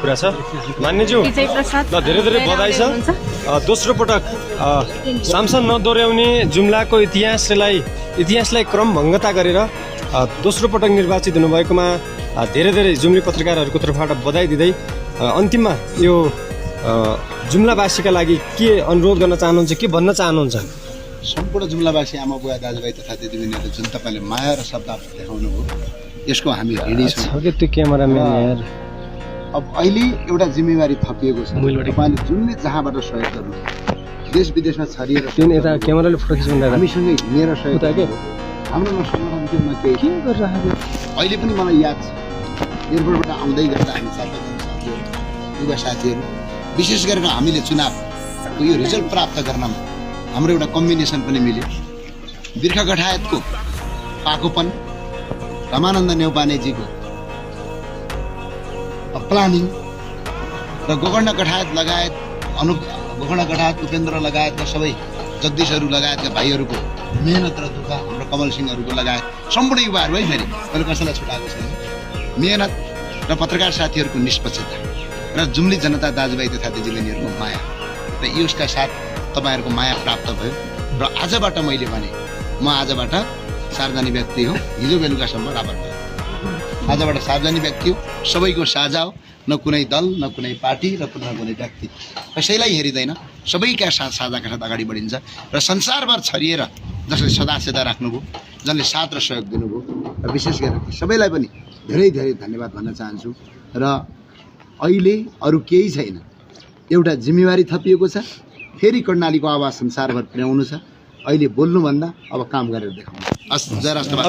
कुरा छ मान्यज्यू ल धेरै धेरै बधाई छ दोस्रो पटक सांसद नदोर्याउने जुम्लाको इतिहासलाई क्रमभङ्गता गरेर दोस्रो पटक निर्वाचित हुनुभएकोमा धेरै धेरै जुम्ली पत्रकारहरूको तर्फबाट बधाई दिँदै अन्तिममा यो जुम्लावासीका लागि के अनुरोध गर्न चाहनुहुन्छ के भन्न चाहनुहुन्छ सम्पूर्ण जुम्लावासी आमा बुवा दाजुभाइ तथा दिदीबहिनीहरू जुन तपाईँले माया र श्रद्धा देखाउनु हो यसको हामी ऋणी छौँ त्यो क्यामेराम्यान यार अब अहिले एउटा जिम्मेवारी थपिएको छ तपाईँले जुनले जहाँबाट सहयोग गर्नु देश विदेशमा छरिएर यता क्यामेराले फोटो खिच्नु हामीसँगै हिँडेर सहयोग गर्नु हाम्रो नसम्म के गरिरहेको अहिले पनि मलाई याद छ एयरपोर्टबाट आउँदै गर्दा हामी 7जना साथीहरू युवा साथीहरू विशेष गरेर हामीले चुनावको यो रिजल्ट प्राप्त गर्नमा हाम्रो एउटा कम्बिनेसन पनि मिल्यो बिर्खा कठायतको पाकोपन रमानन्द नेउपानेजीको प्लानिङ र गोकर्ण कठायत लगायत गोकर्ण कठायत उपेन्द्र लगायतका सबै जगदीशहरू लगायतका भाइहरूको मेहनत र दुःख हाम्रो कमल सिंहहरूको लगायत सम्पूर्ण युवाहरू है फेरि मैले कसैलाई छुटाएको छैन मेहनत र पत्रकार साथीहरूको निष्पक्षता र जुम्ली जनता दाजुभाइ तथा दिदीबहिनीहरूको माया र यसका साथ तपाईँहरूको माया प्राप्त भयो र आजबाट मैले भने म आजबाट सार्वजनिक व्यक्ति हो हिजो बेलुकासम्म राबर भयो आजबाट सार्वजनिक व्यक्ति हो सबैको साझा हो न कुनै दल न कुनै पार्टी र कुनै व्यक्ति कसैलाई हेरिँदैन सबैका साथ साझाका साथ अगाडि बढिन्छ र संसारभर छरिएर जसले सदा राख्नुभयो जसले साथ र सहयोग दिनुभयो र विशेष गरेर सबैलाई पनि धेरै धेरै धन्यवाद भन्न चाहन्छु र अहिले अरू केही छैन एउटा जिम्मेवारी थपिएको छ फेरि कर्णालीको आवाज संसारभर पुर्याउनु छ अहिले बोल्नुभन्दा अब काम गरेर देखाउनु हस् जय राष्ट्रवाद